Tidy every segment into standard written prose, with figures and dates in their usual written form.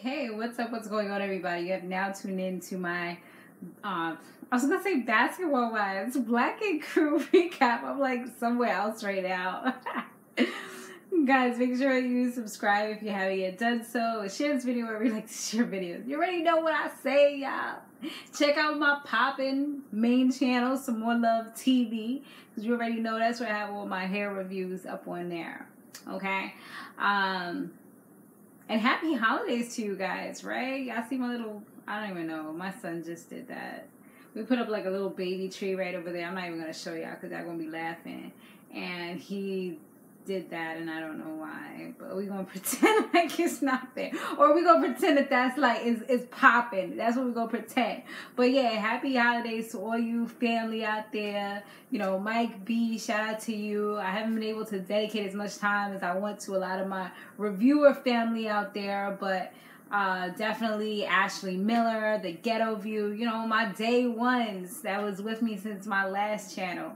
Hey, what's up? What's going on, everybody? You have now tuned in to my, I was going to say basketball wives, Black and Crew recap. I'm like somewhere else right now. Guys, make sure you subscribe if you haven't yet done so. Share this video wherever you like to share videos. You already know what I say, y'all. Check out my poppin' main channel, Samore Love TV, because you already know that's where I have all my hair reviews up on there. Okay? And happy holidays to you guys, right? Y'all see my little, I don't even know, my son just did that. We put up like a little baby tree right over there. I'm not even going to show y'all because y'all going to be laughing. And he did that and I don't know why. But we're going to pretend like it's not there. Or we're going to pretend that that's like, it's popping. That's what we're going to pretend. But yeah, happy holidays to all you family out there. You know, Mike B, shout out to you. I haven't been able to dedicate as much time as I want to a lot of my reviewer family out there. But definitely Ashley Miller, the Ghetto View. You know, my day ones that was with me since my last channel.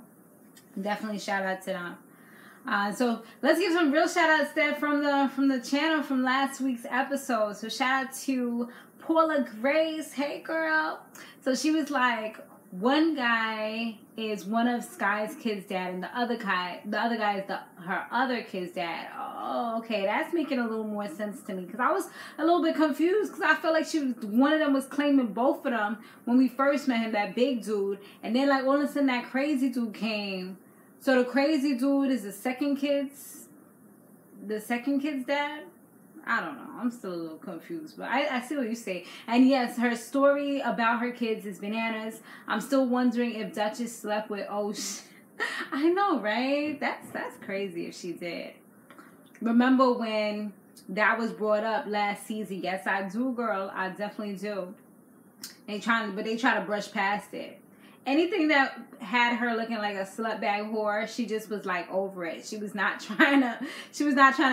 Definitely shout out to them. So let's give some real shout outs there from the channel from last week's episode. So shout out to Paula Grace. Hey girl. So she was like, one guy is one of Sky's kids' dad and the other guy is her other kid's dad. Oh, okay, that's making a little more sense to me because I was a little bit confused because I felt like one of them was claiming both of them when we first met him, that big dude, and then like all of a sudden that crazy dude came. So the crazy dude is the second kid's dad? I don't know. I'm still a little confused, but I see what you say. And yes, her story about her kids is bananas. I'm still wondering if Duchess slept with, I know, right? That's crazy if she did. Remember when that was brought up last season? Yes, I do, girl. I definitely do. They try to brush past it. Anything that had her looking like a slutbag whore, she just was like over it. She was not trying to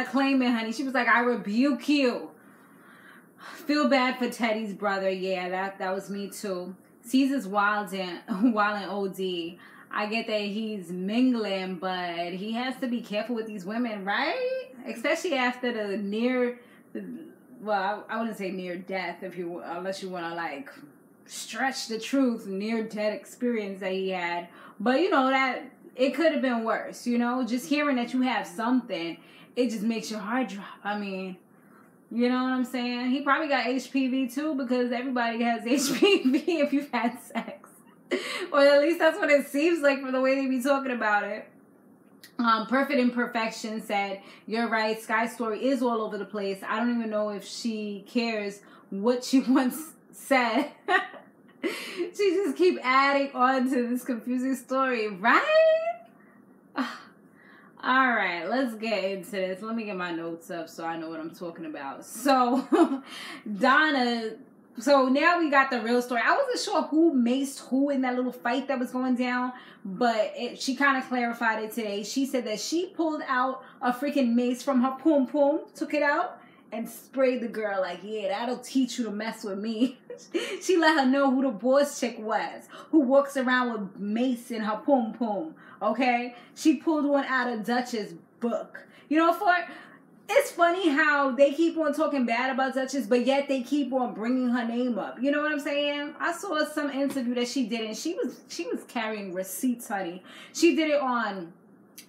claim it, honey. She was like, I rebuke you. Feel bad for Teddy's brother. Yeah, that was me too. Caesar's wild and OD. I get that he's mingling, but he has to be careful with these women, right? Especially after the well, I wouldn't say near death unless you want to like stretch the truth, near-death experience that he had. But, you know, that it could have been worse, you know? Just hearing that you have something, it just makes your heart drop. I mean, you know what I'm saying? He probably got HPV, too, because everybody has HPV if you've had sex. Or at least that's what it seems like from the way they be talking about it. Perfect Imperfection said, you're right, Sky's story is all over the place. I don't even know if she cares what she once said. She just keep adding on to this confusing story, right? All right, let's get into this. Let me get my notes up so I know what I'm talking about. So, Donna. So now we got the real story. I wasn't sure who maced who in that little fight that was going down, but she kind of clarified it today. She said that she pulled out a freaking mace from her pum pum, took it out, and sprayed the girl like, yeah, that'll teach you to mess with me. She let her know who the boss chick was, who walks around with mace in her pum pum, okay? She pulled one out of Duchess' book. You know, it's funny how they keep on talking bad about Duchess, but yet they keep on bringing her name up. You know what I'm saying? I saw some interview that she did, and she was carrying receipts, honey. She did it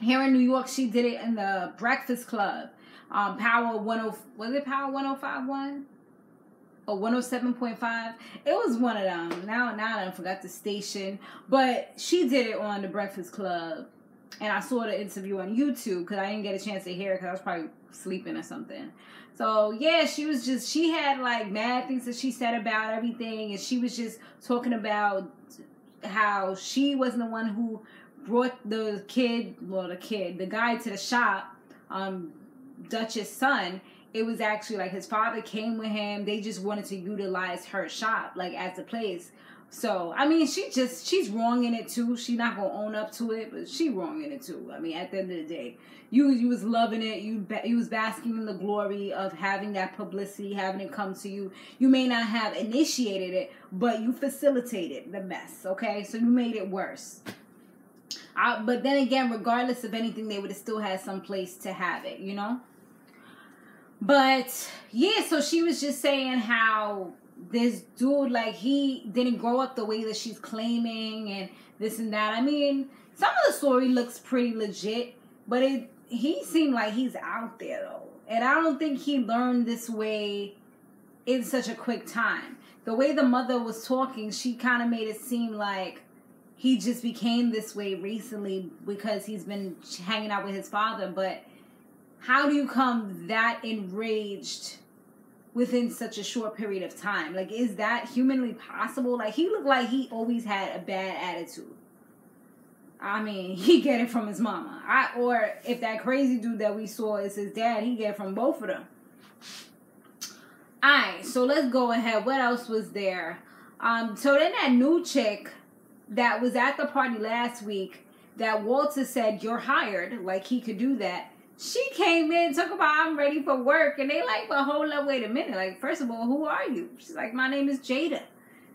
here in New York. She did it in the Breakfast Club. Power 1051 or 107.5? It was one of them. Now I forgot the station, but she did it on the Breakfast Club, and I saw the interview on YouTube because I didn't get a chance to hear it because I was probably sleeping or something. So yeah, she had like mad things that she said about everything, and she was just talking about how she wasn't the one who brought the guy to the shop. Duchess' son, it was actually like his father came with him. They just wanted to utilize her shop like as a place. So I mean, she's wrong in it too. She's not gonna own up to it, but she wrong in it too. I mean, at the end of the day, you was loving it. You was basking in the glory of having that publicity, having it come to you. You may not have initiated it, but you facilitated the mess. Okay, so you made it worse. But then again, regardless of anything, they would have still had some place to have it, you know? But yeah, so she was just saying how this dude, like, he didn't grow up the way that she's claiming and this and that. I mean, some of the story looks pretty legit, but he seemed like he's out there though. And I don't think he learned this way in such a quick time. The way the mother was talking, she kind of made it seem like he just became this way recently because he's been hanging out with his father. But how do you come that enraged within such a short period of time? Like, is that humanly possible? Like, he looked like he always had a bad attitude. I mean, he get it from his mama. Or if that crazy dude that we saw is his dad, he get it from both of them. Alright, so let's go ahead. What else was there? So then that new chick that was at the party last week that Walter said, you're hired, like he could do that. She came in, talk about I'm ready for work, and they like, well, hold up, wait a minute. Like, first of all, who are you? She's like, my name is Jada.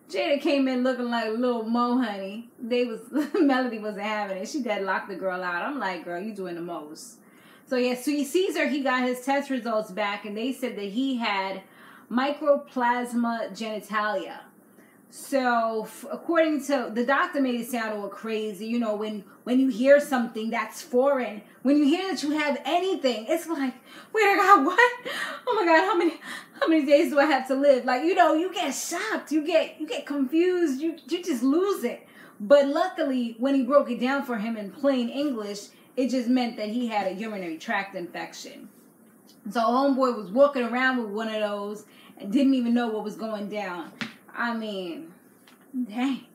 Jada came in looking like Lil Mo, honey. Melody wasn't having it. She deadlocked the girl out. I'm like, girl, you doing the most. So yeah, so he sees her, he got his test results back, and they said that he had microplasma genitalia. So, according to the doctor, made it sound all crazy. You know, when you hear something that's foreign, when you hear that you have anything, it's like, wait, I got what? Oh my God, how many days do I have to live? Like, you know, you get shocked, you get confused, you just lose it. But luckily, when he broke it down for him in plain English, it just meant that he had a urinary tract infection. So homeboy was walking around with one of those and didn't even know what was going down. I mean, dang.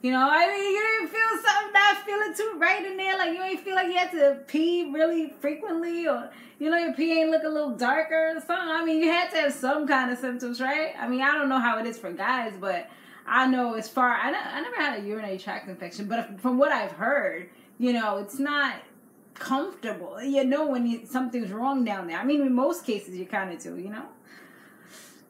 You know, I mean, you didn't feel something not feeling too right in there? Like, you ain't feel like you had to pee really frequently? Or, you know, your pee ain't look a little darker or something? I mean, you had to have some kind of symptoms, right? I mean, I don't know how it is for guys, but I know as far... I never had a urinary tract infection, but from what I've heard, you know, it's not comfortable. You know when something's wrong down there. I mean, in most cases, you kind of do, you know?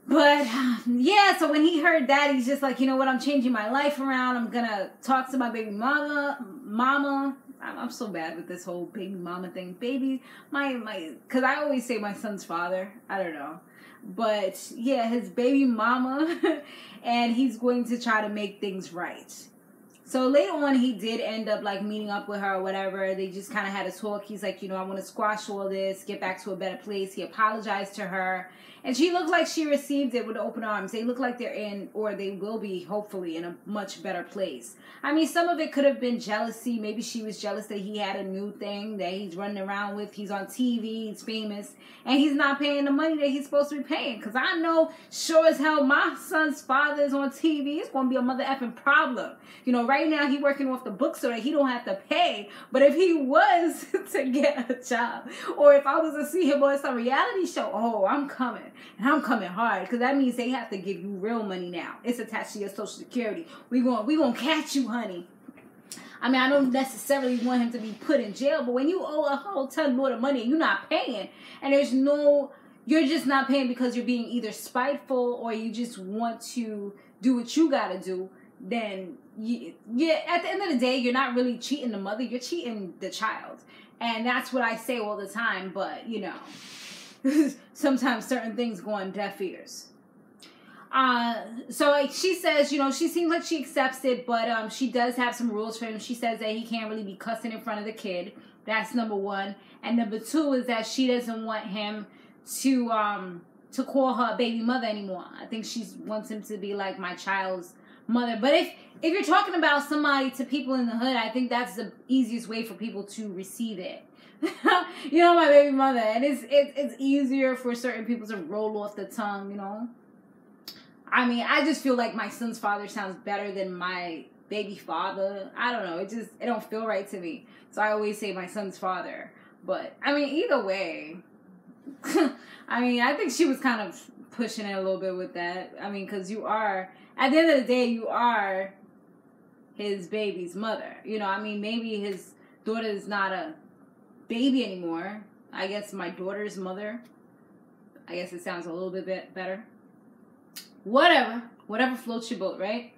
But, yeah, so when he heard that, he's just like, you know what, I'm changing my life around. I'm going to talk to my baby mama. I'm so bad with this whole baby mama thing. Baby, because I always say my son's father. I don't know. But, yeah, his baby mama. And he's going to try to make things right. So later on, he did end up, like, meeting up with her or whatever. They just kind of had a talk. He's like, you know, I want to squash all this, get back to a better place. He apologized to her. And she looked like she received it with open arms. They look like they're in, or they will be, hopefully, in a much better place. I mean, some of it could have been jealousy. Maybe she was jealous that he had a new thing that he's running around with. He's on TV, he's famous, and he's not paying the money that he's supposed to be paying. Because I know, sure as hell, my son's father is on TV. It's going to be a mother effing problem. You know, right now, he's working off the book so that he don't have to pay. But if he was to get a job, or if I was to see him on some reality show, oh, I'm coming. And I'm coming hard, because that means they have to give you real money now. It's attached to your Social Security. We gonna catch you, honey. I mean, I don't necessarily want him to be put in jail, but when you owe a whole ton more of money and you're not paying, and you're just not paying because you're being either spiteful or you just want to do what you gotta do, then at the end of the day, you're not really cheating the mother, you're cheating the child. And that's what I say all the time, but, you know, sometimes certain things go on deaf ears. So like she says, you know, she seems like she accepts it, but she does have some rules for him. She says that he can't really be cussing in front of the kid. That's number one. And number two is that she doesn't want him to call her baby mother anymore. I think she wants him to be like my child's mother. But if you're talking about somebody to people in the hood, I think that's the easiest way for people to receive it. You know, my baby mother, and it's easier for certain people to roll off the tongue, you know. I mean, I just feel like my son's father sounds better than my baby father. I don't know, it don't feel right to me. So I always say my son's father. But I mean, either way, I mean, I think she was kind of pushing it a little bit with that. I mean, because you are, at the end of the day, you are his baby's mother. You know, I mean, maybe his daughter is not a baby anymore. I guess my daughter's mother. I guess it sounds a little bit better. Whatever floats your boat, right?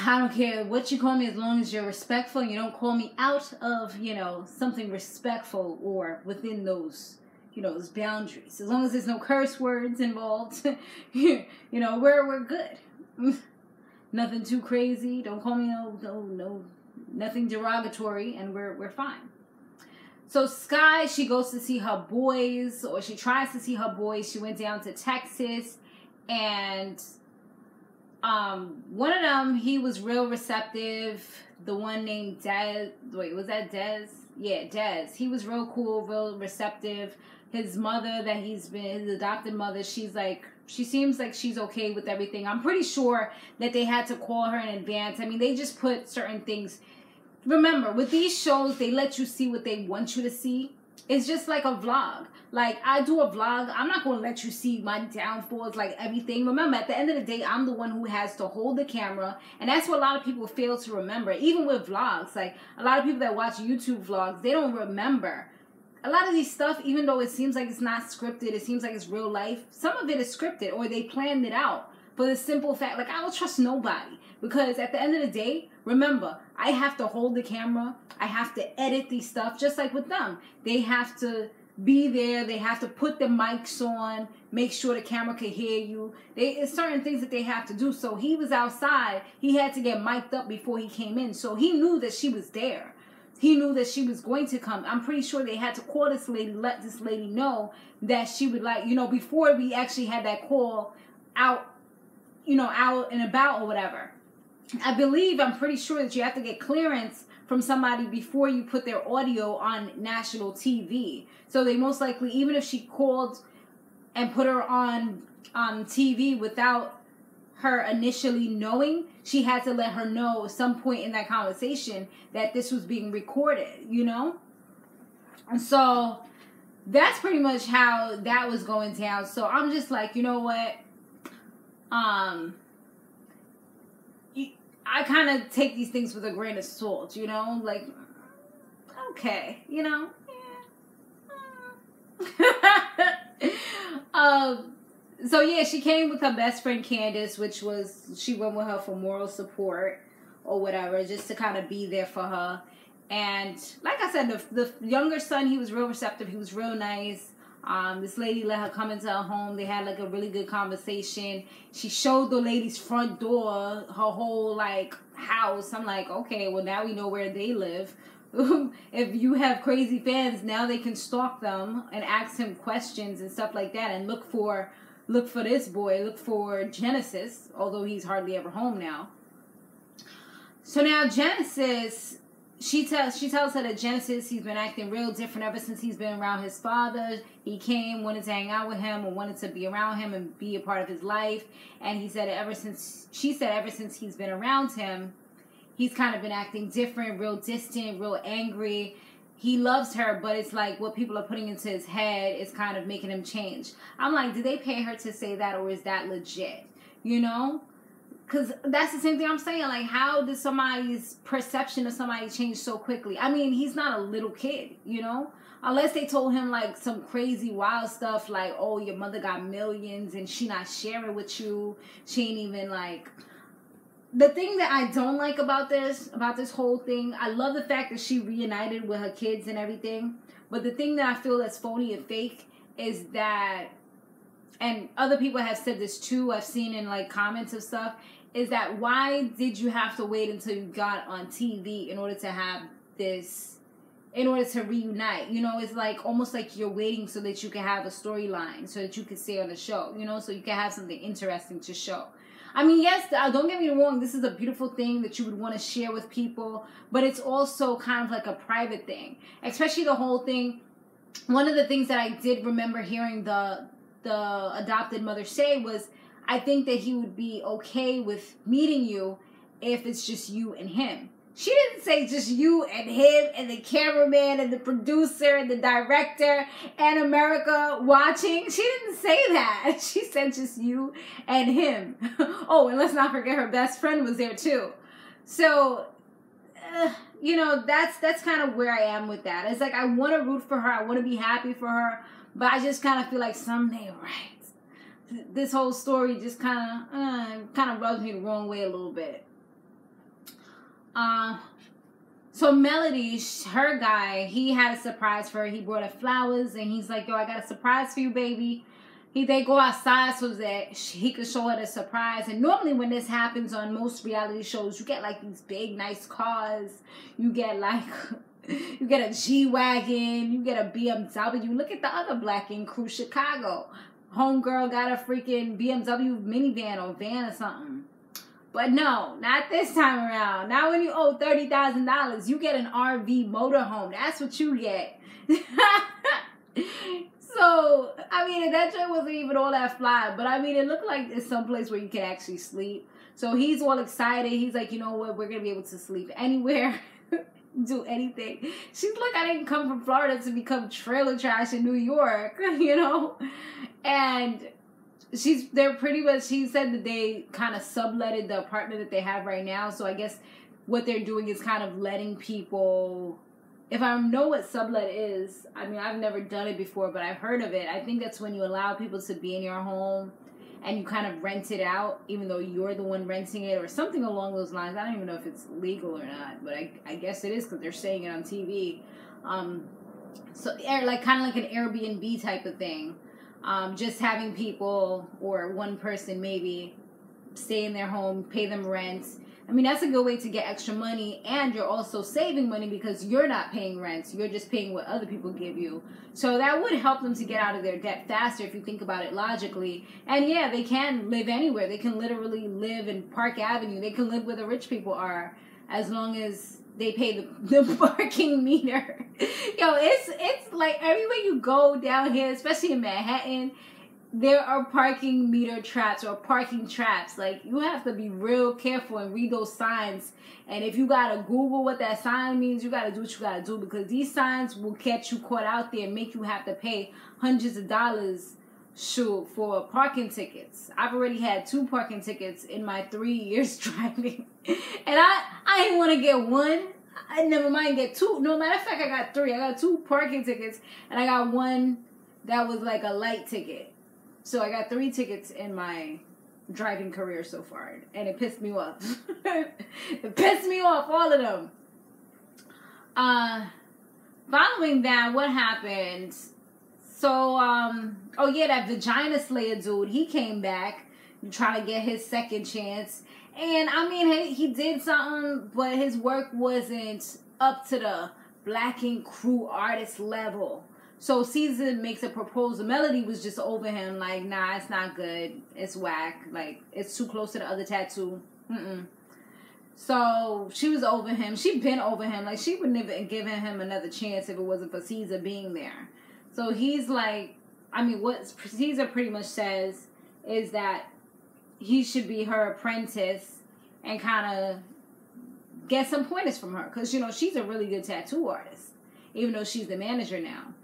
I don't care what you call me as long as you're respectful and you don't call me out of, you know, something respectful or within those, you know, there's boundaries. As long as there's no curse words involved, you know, we're good. Nothing too crazy. Don't call me no, nothing derogatory, and we're fine. So Sky, she goes to see her boys, or she tries to see her boys. She went down to Texas, and one of them, he was real receptive. The one named Dez. Wait, was that Dez? Yeah, Dez. He was real cool, real receptive. His mother, that he's been, his adopted mother, she seems like she's okay with everything. I'm pretty sure that they had to call her in advance. I mean, they just put certain things. Remember, with these shows, they let you see what they want you to see. It's just like a vlog. Like, I do a vlog. I'm not going to let you see my downfalls, like everything. Remember, at the end of the day, I'm the one who has to hold the camera. And that's what a lot of people fail to remember. Even with vlogs. Like, a lot of people that watch YouTube vlogs, they don't remember. A lot of these stuff, even though it seems like it's not scripted, it seems like it's real life, some of it is scripted or they planned it out. For the simple fact, like, I don't trust nobody. Because at the end of the day, remember, I have to hold the camera. I have to edit these stuff, just like with them. They have to be there. They have to put the mics on, make sure the camera can hear you. It's certain things that they have to do. So he was outside. He had to get mic'd up before he came in. So he knew that she was there. He knew that she was going to come. I'm pretty sure they had to call this lady, let this lady know that she would, like, you know, before we actually had that call out, you know, out and about or whatever. I'm pretty sure that you have to get clearance from somebody before you put their audio on national TV. So they most likely, even if she called and put her on TV without her initially knowing, she had to let her know at some point in that conversation that this was being recorded, you know? And so that's pretty much how that was going down. So I'm just like, you know what? I kind of take these things with a grain of salt, you know? Like, okay, you know? Yeah. So, yeah, she came with her best friend, Candace, she went with her for moral support or whatever, just to kind of be there for her. And, like I said, the younger son, he was real receptive. He was real nice. This lady let her come into her home. They had, like, a really good conversation. She showed the lady's front door, her whole, like, house. I'm like, okay, well, now we know where they live. If you have crazy fans, now they can stalk them and ask him questions and stuff like that and look for this boy, look for Genesis, although he's hardly ever home now. So now Genesis, she tells her that Genesis, he's been acting real different ever since he's been around his father. He came, wanted to hang out with him, and wanted to be around him and be a part of his life. And she said ever since he's been around him, he's kind of been acting different, real distant, real angry. He loves her, but it's like what people are putting into his head is kind of making him change. I'm like, did they pay her to say that, or is that legit? You know? Because that's the same thing I'm saying. Like, how did somebody's perception of somebody change so quickly? I mean, he's not a little kid, you know? Unless they told him, like, some crazy wild stuff like, oh, your mother got millions and she not sharing with you. She ain't even, like... The thing that I don't like about this whole thing, I love the fact that she reunited with her kids and everything. But the thing that I feel that's phony and fake is that, and other people have said this too, I've seen in like comments of stuff, is that why did you have to wait until you got on TV in order to have this, in order to reunite? You know, it's like almost like you're waiting so that you can have a storyline, so that you can stay on the show, you know, so you can have something interesting to show. I mean, yes, don't get me wrong, this is a beautiful thing that you would want to share with people, but it's also kind of like a private thing. Especially the whole thing, one of the things that I did remember hearing the adopted mother say was, I think that he would be okay with meeting you if it's just you and him. She didn't say just you and him and the cameraman and the producer and the director and America watching. She didn't say that. She said just you and him. Oh, and let's not forget her best friend was there too. So, you know, that's kind of where I am with that. It's like I want to root for her. I want to be happy for her. But I just kind of feel like something right. This whole story just kind of rubs me the wrong way a little bit. So Melody, her guy, he had a surprise for her. He brought her flowers, and he's like, yo, I got a surprise for you, baby. They go outside so that he could show her the surprise. And normally when this happens on most reality shows, you get like these big, nice cars. You get like, you get a G-Wagon. You get a BMW. Look at the other Black Ink crew, Chicago. Homegirl got a freaking BMW minivan or van or something. But no, not this time around. Now when you owe $30,000, you get an RV motorhome. That's what you get. So, I mean, that joint wasn't even all that fly. But, I mean, it looked like it's someplace where you can actually sleep. So, he's all excited. He's like, you know what? We're going to be able to sleep anywhere. Do anything. She's like, I didn't come from Florida to become trailer trash in New York, you know? And they're pretty much, he said that they kind of subletted the apartment that they have right now. So, I guess what they're doing is kind of letting people... If I know what sublet is, I mean, I've never done it before, but I've heard of it. I think that's when you allow people to be in your home and you kind of rent it out, even though you're the one renting it or something along those lines. I don't even know if it's legal or not, but I guess it is because they're saying it on TV. So, like kind of like an Airbnb type of thing. Just having people or one person maybe stay in their home, pay them rent. I mean, that's a good way to get extra money, and you're also saving money because you're not paying rent. You're just paying what other people give you. So that would help them to get out of their debt faster if you think about it logically. And yeah, they can live anywhere. They can literally live in Park Avenue. They can live where the rich people are as long as they pay the parking meter. Yo, it's like everywhere you go down here, especially in Manhattan, there are parking meter traps or parking traps. Like, you have to be real careful and read those signs. And if you got to Google what that sign means, you got to do what you got to do. Because these signs will get you caught out there and make you have to pay hundreds of dollars, shoot, for parking tickets. I've already had 2 parking tickets in my 3 years driving. And I didn't want to get one. I never mind get 2. No, matter of fact, I got 3. I got 2 parking tickets. And I got one that was like a light ticket. So I got 3 tickets in my driving career so far, and it pissed me off. It pissed me off, all of them. Following that, what happened? So, oh yeah, that Vagina Slayer dude, he came back trying to get his second chance. And I mean, he did something, but his work wasn't up to the Black Ink crew artist level. So Caesar makes a proposal. Melody was just over him, like, nah, it's not good. It's whack. Like, it's too close to the other tattoo. So she was over him. She'd been over him. Like, she wouldn't have given him another chance if it wasn't for Caesar being there. So he's like, I mean, what Caesar pretty much says is that he should be her apprentice and kind of get some pointers from her. Because, you know, she's a really good tattoo artist, even though she's the manager now.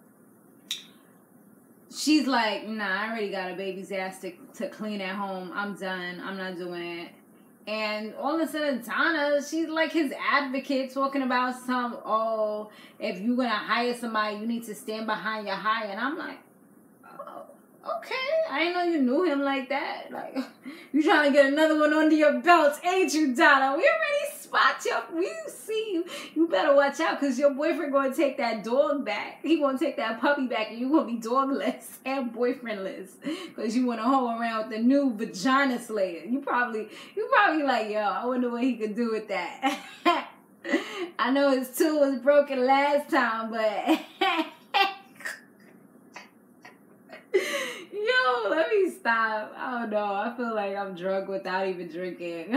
She's like, nah, I already got a baby's ass to clean at home. I'm done. I'm not doing it. And all of a sudden, Donna, she's like his advocate talking about some, oh, if you're going to hire somebody, you need to stand behind your hire. And I'm like, oh, okay. I didn't know you knew him like that. Like, you trying to get another one under your belt, ain't you, Donna? We already spot you. We see you. You better watch out because your boyfriend going to take that dog back. He going to take that puppy back and you going to be dogless and boyfriendless because you want to hoe around with the new Vagina Slayer. You probably like, yo, I wonder what he could do with that. I know his tool was broken last time, but... Yo, let me stop. I don't know. I feel like I'm drunk without even drinking.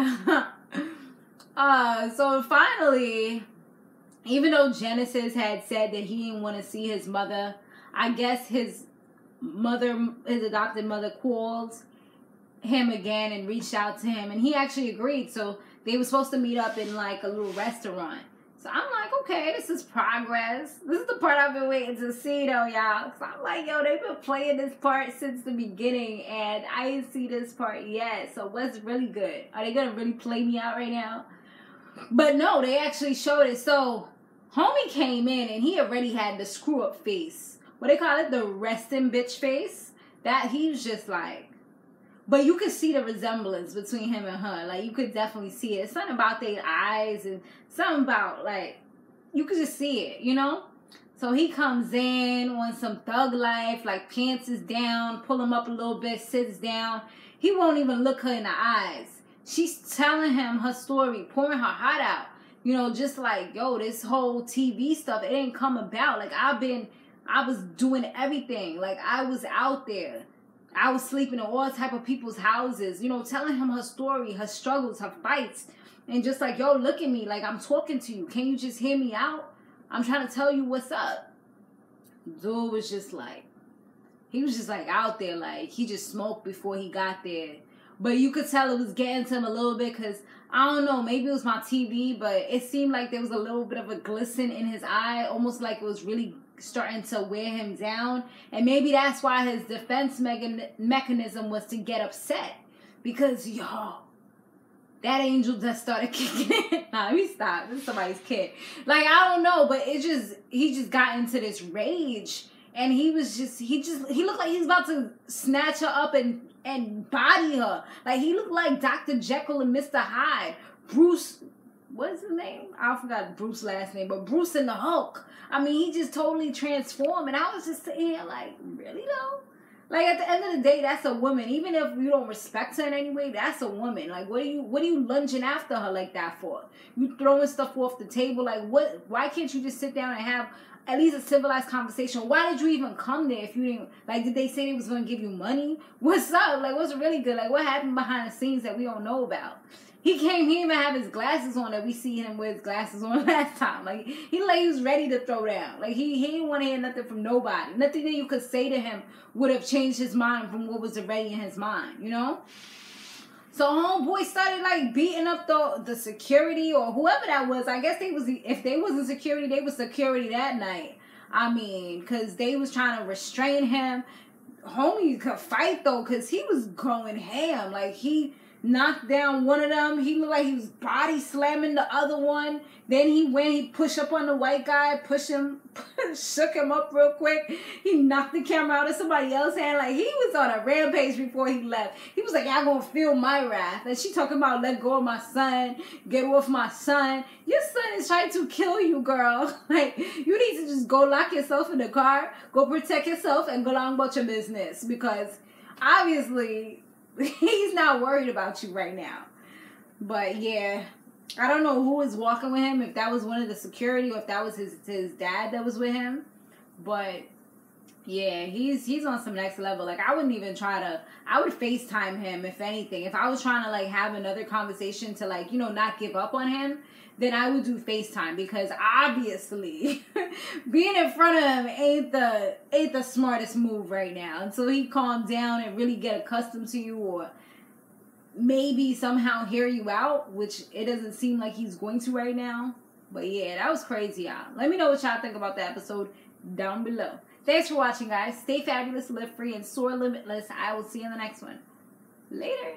So finally, even though Genesis had said that he didn't want to see his mother, I guess his adopted mother called him again and reached out to him, and he actually agreed. So they were supposed to meet up in like a little restaurant. So I'm like, okay, this is progress. This is the part I've been waiting to see, though, y'all. So I'm like, yo, they've been playing this part since the beginning, and I didn't see this part yet. So what's really good? Are they going to really play me out right now? But no, they actually showed it. So homie came in, and he already had the screw-up face. What they call it? The resting bitch face. That he was just like... But you could see the resemblance between him and her. Like, you could definitely see it. It's something about their eyes and something about, like, you could just see it, you know? So he comes in on some thug life, like pants is down, pull him up a little bit, sits down. He won't even look her in the eyes. She's telling him her story, pouring her heart out. You know, just like, yo, this whole TV stuff, it didn't come about. Like, I was doing everything. Like, I was out there. I was sleeping in all type of people's houses. You know, telling him her story, her struggles, her fights. And just like, yo, look at me. Like, I'm talking to you. Can you just hear me out? I'm trying to tell you what's up. Dude was just like, he was just like out there. Like, he just smoked before he got there. But you could tell it was getting to him a little bit because, I don't know, maybe it was my TV, but it seemed like there was a little bit of a glisten in his eye, almost like it was really starting to wear him down. And maybe that's why his defense mechanism was to get upset. Because, yo, that angel just started kicking in. Nah, let me stop. This is somebody's kid. Like, I don't know, but he just got into this rage. And he looked like he was about to snatch her up and body her. Like, he looked like Dr. Jekyll and Mr. Hyde. Bruce, what is his name? I forgot Bruce's last name, but Bruce and the Hulk. I mean, he just totally transformed. And I was just sitting here like, really though? Like, at the end of the day, that's a woman. Even if you don't respect her in any way, that's a woman. Like, what are you lunging after her like that for? You throwing stuff off the table? Like, what? Why can't you just sit down and have at least a civilized conversation? Why did you even come there if you didn't, like, did they say they was going to give you money? What's up? Like, what's really good? Like, what happened behind the scenes that we don't know about? He didn't even have his glasses on that we see him with his glasses on last time. Like, he was ready to throw down. Like, he didn't want to hear nothing from nobody. Nothing that you could say to him would have changed his mind from what was already in his mind, you know? So homeboy started like beating up the security or whoever that was. I guess if they wasn't security, they was security that night. I mean, because they was trying to restrain him. Homie could fight though, because he was going ham. Like, he knocked down one of them. He looked like he was body slamming the other one. Then he pushed up on the white guy, shook him up real quick. He knocked the camera out of somebody else's hand. Like, he was on a rampage before he left. He was like, y'all gonna feel my wrath. And she talking about, let go of my son, get off my son. Your son is trying to kill you, girl. Like, you need to just go lock yourself in the car, go protect yourself, and go on about your business. Because obviously, he's not worried about you right now. But yeah, I don't know who was walking with him, if that was one of the security or if that was his dad that was with him. But yeah, he's on some next level. Like, I wouldn't even I would FaceTime him if anything. If I was trying to like have another conversation to like, you know, not give up on him, then I would do FaceTime, because obviously being in front of him ain't the smartest move right now. Until he calms down and really get accustomed to you, or maybe somehow hear you out, which it doesn't seem like he's going to right now. But yeah, that was crazy, y'all. Let me know what y'all think about the episode down below. Thanks for watching, guys. Stay fabulous, live free, and soar limitless. I will see you in the next one. Later.